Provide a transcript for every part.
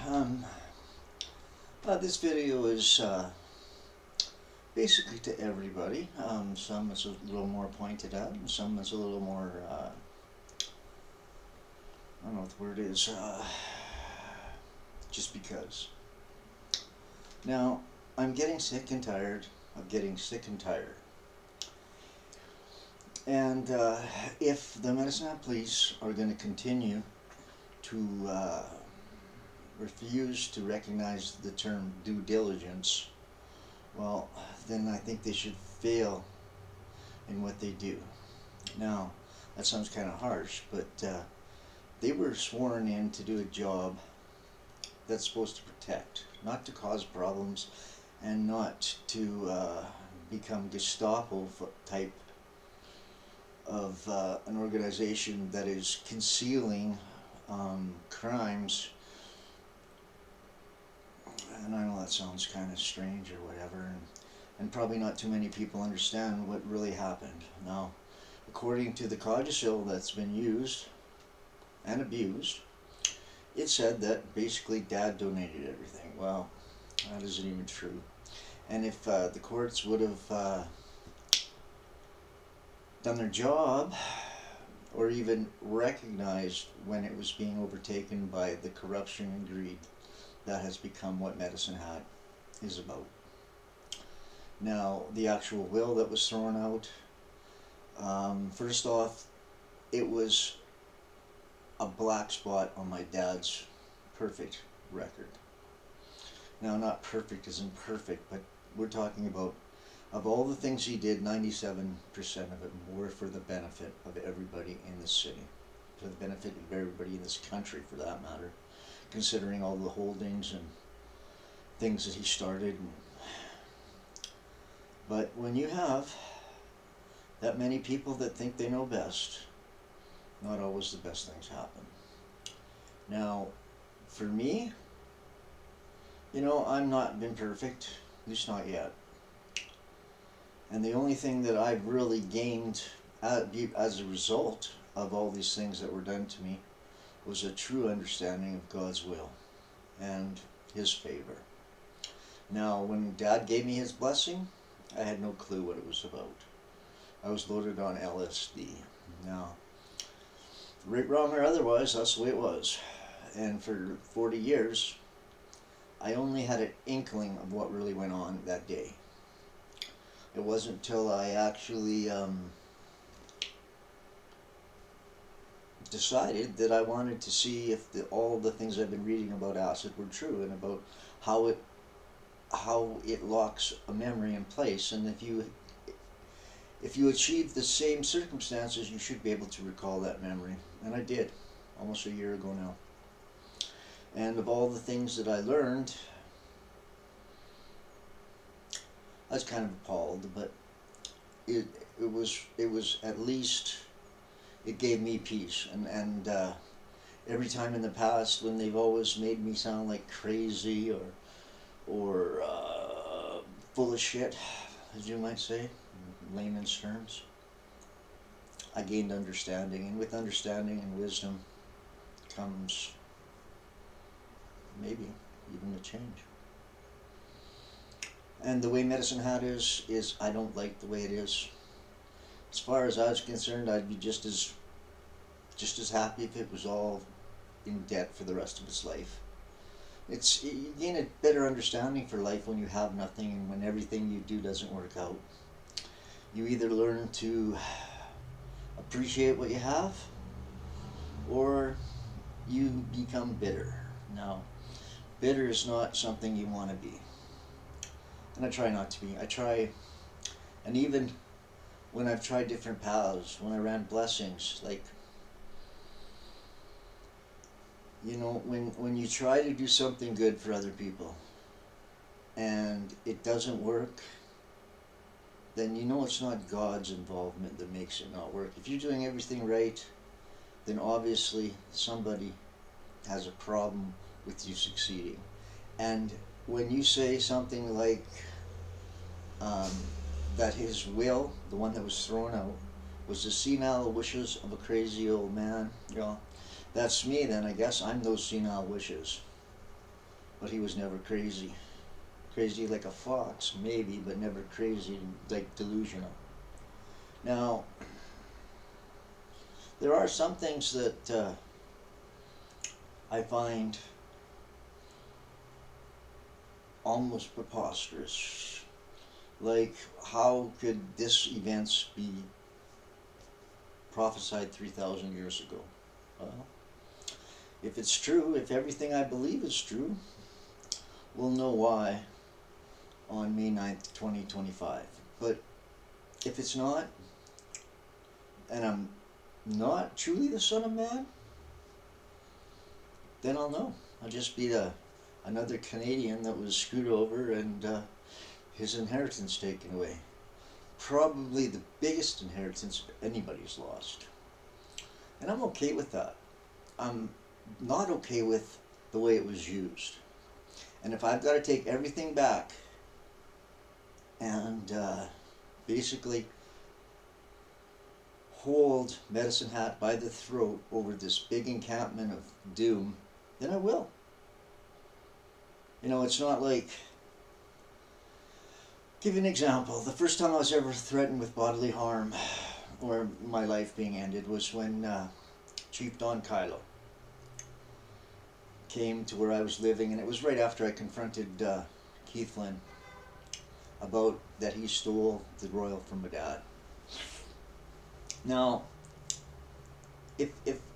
Um, this video is basically to everybody. Some it's a little more pointed at, and some it's a little more, I don't know what the word is, just because. Now, I'm getting sick and tired of getting sick and tired. And if the Medicine Hat Police are going to continue to refuse to recognize the term due diligence, well, then I think they should fail in what they do. Now, that sounds kind of harsh, but they were sworn in to do a job that's supposed to protect, not to cause problems, and not to become Gestapo type of an organization that is concealing crimes. And I know that sounds kind of strange or whatever, and probably not too many people understand what really happened. Now, according to the codicil that's been used and abused, it said that basically Dad donated everything. Well, that isn't even true. And if the courts would have done their job, or even recognized when it was being overtaken by the corruption and greed that has become what Medicine Hat is about. Now, the actual will that was thrown out, first off, it was a black spot on my dad's perfect record. Now, not perfect as in perfect, but we're talking about, of all the things he did, 97% of it were for the benefit of everybody in the city, for the benefit of everybody in this country, for that matter, considering all the holdings and things that he started. But when you have that many people that think they know best, not always the best things happen. Now, for me, I'm not been perfect, at least not yet. And the only thing that I've really gained as a result of all these things that were done to me was a true understanding of God's will and His favor. Now, when Dad gave me his blessing, I had no clue what it was about. I was loaded on LSD. Now, right, wrong, or otherwise, that's the way it was. And for 40 years, I only had an inkling of what really went on that day. It wasn't until I actually decided that I wanted to see if all the things I've been reading about acid were true, and about how it locks a memory in place, and if you achieve the same circumstances, you should be able to recall that memory. And I did, almost a year ago now. And of all the things that I learned, I was kind of appalled, but it was at least, it gave me peace. And every time in the past when they've always made me sound like crazy or full of shit, as you might say, in layman's terms, I gained understanding, and with understanding and wisdom comes maybe even a change. And the way Medicine Hat is I don't like the way it is. As far as I was concerned, I'd be just as happy if it was all in debt for the rest of its life. You gain a better understanding for life when you have nothing, and when everything you do doesn't work out. You either learn to appreciate what you have, or you become bitter. Now, bitter is not something you want to be. And I try not to be. And even when I've tried different paths, when I ran blessings, like, when you try to do something good for other people and it doesn't work, then it's not God's involvement that makes it not work. If you're doing everything right, then obviously somebody has a problem with you succeeding. And when you say something like that his will, the one that was thrown out, was the senile wishes of a crazy old man, that's me then. I guess I'm those senile wishes. but he was never crazy. Crazy like a fox, maybe, but never crazy like delusional. Now, there are some things that I find almost preposterous. Like, how could this events be prophesied 3,000 years ago? Well, if it's true, if everything I believe is true, we'll know why on May 9th, 2025. But if it's not, and I'm not truly the Son of Man, then I'll know. I'll just be another Canadian that was screwed over and his inheritance taken away. Probably the biggest inheritance anybody's lost. And I'm okay with that. I'm not okay with the way it was used. And if I've got to take everything back and basically hold Medicine Hat by the throat over this big encampment of doom, then I will. You know, it's not like, give you an example. The first time I was ever threatened with bodily harm or my life being ended was when Chief Don Kylo came to where I was living, and it was right after I confronted Keith Flynn about that he stole the royal from my dad. Now, if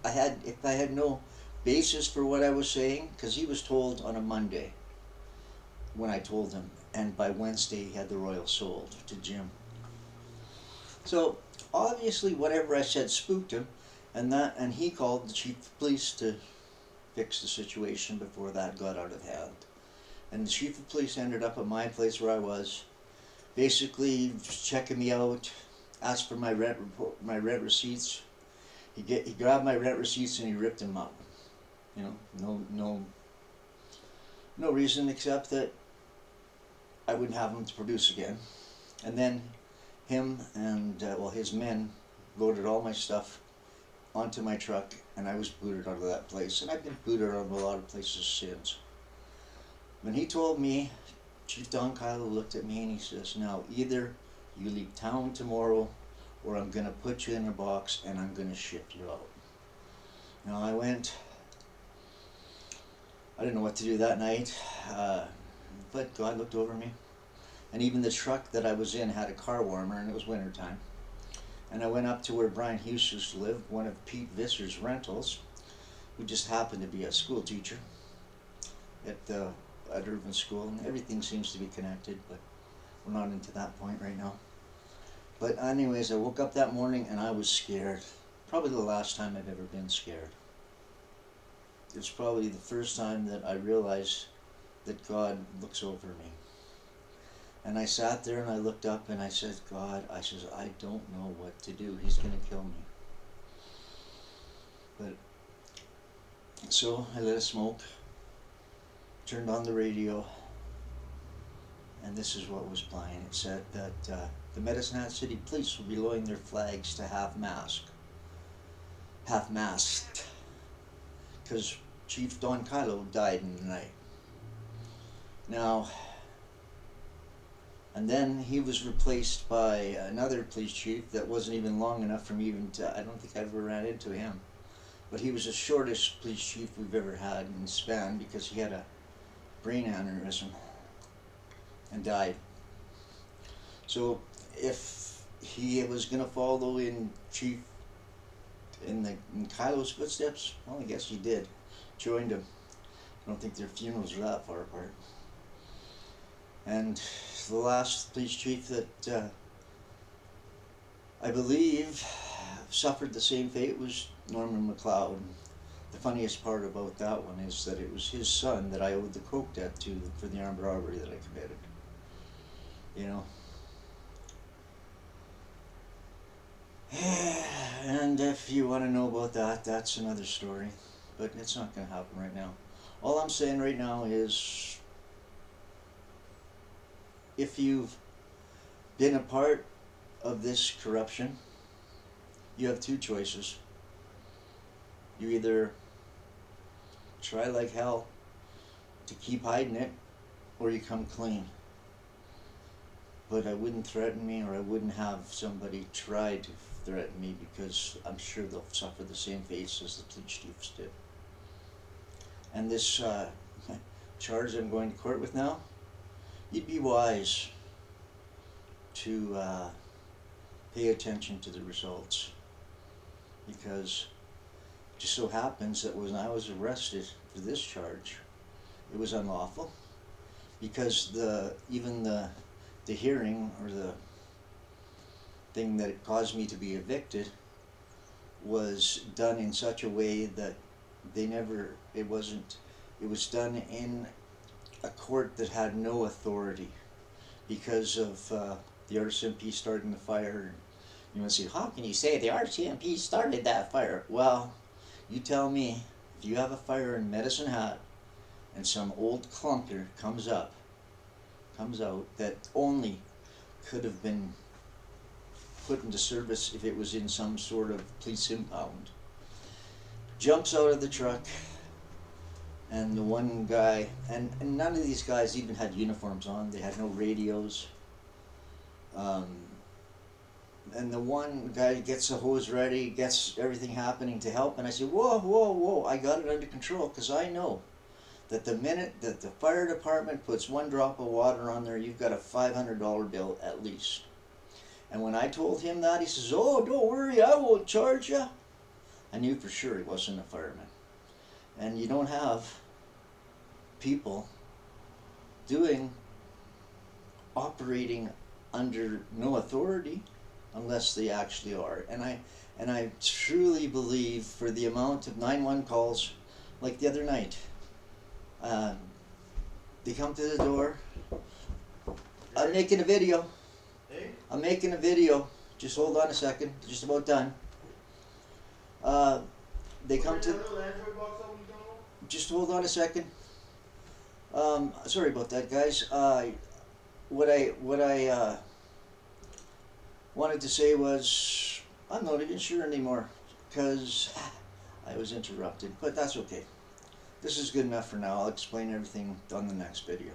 I had no basis for what I was saying, because he was told on a Monday when I told him, and by Wednesday he had the royal sold to Jim. So obviously whatever I said spooked him, and he called the chief of police to fix the situation before that got out of hand. And the chief of police ended up at my place where I was, basically checking me out, asked for my rent receipts. He grabbed my rent receipts and he ripped them up. You know, no reason except that I wouldn't have him to produce again. And then him and his men loaded all my stuff onto my truck, and I was booted out of that place. And I've been booted out of a lot of places since. When he told me, Chief Don Kylo looked at me and he says, "Now either you leave town tomorrow, or I'm going to put you in a box and I'm going to ship you out." Now I didn't know what to do that night, but God looked over me. And even the truck that I was in had a car warmer, and it was winter time. And I went up to where Brian Hughes used to live, one of Pete Visser's rentals, who just happened to be a school teacher at Irvine School. And everything seems to be connected, but we're not into that point right now. But anyways, I woke up that morning and I was scared. Probably the last time I've ever been scared. It's probably the first time that I realized that God looks over me. And I sat there and I looked up and I said, "God," I says, "I don't know what to do. He's going to kill me." But so I lit a smoke, turned on the radio, and this is what was playing. It said that the Medicine Hat City Police will be lowering their flags to half-masked, because Chief Don Kylo died in the night. Now, and then he was replaced by another police chief that wasn't even long enough for me even to, I don't think I ever ran into him. But he was the shortest police chief we've ever had in span, because he had a brain aneurysm and died. So if he was going to follow in Kylo's footsteps, well, I guess he did. Joined him. I don't think their funerals are that far apart. And the last police chief that I believe suffered the same fate was Norman Macleod. The funniest part about that one is that it was his son that I owed the coke debt to for the armed robbery that I committed. You know. And if you want to know about that, that's another story. But it's not going to happen right now. All I'm saying right now is, if you've been a part of this corruption, you have two choices. You either try like hell to keep hiding it, or you come clean. But I wouldn't threaten me, or I wouldn't have somebody try to threaten me, because I'm sure they'll suffer the same fate as the police chiefs did. And this charge I'm going to court with now, you'd be wise to pay attention to the results, because it just so happens that when I was arrested for this charge, it was unlawful, because even the hearing, or the thing that caused me to be evicted, was done in such a way that it was done in a court that had no authority, because of the RCMP starting the fire. You want to say, how can you say the RCMP started that fire? Well, you tell me, if you have a fire in Medicine Hat and some old clunker comes out, that only could have been put into service if it was in some sort of police impound, jumps out of the truck, and the one guy, and none of these guys even had uniforms on, they had no radios, and the one guy gets the hose ready, gets everything happening to help, and I say, whoa, whoa, whoa, I got it under control, because I know that the minute that the fire department puts one drop of water on there, you've got a $500 bill at least. And when I told him that, he says, oh, don't worry, I won't charge you. I knew for sure he wasn't a fireman. And you don't have people operating under no authority unless they actually are. And I truly believe, for the amount of 911 calls, like the other night, they come to the door. I'm making a video. Hey? I'm making a video. Just hold on a second. Just about done. They come to. Just hold on a second. Sorry about that, guys. What I wanted to say was, I'm not even sure anymore, because I was interrupted. But that's okay. This is good enough for now. I'll explain everything on the next video.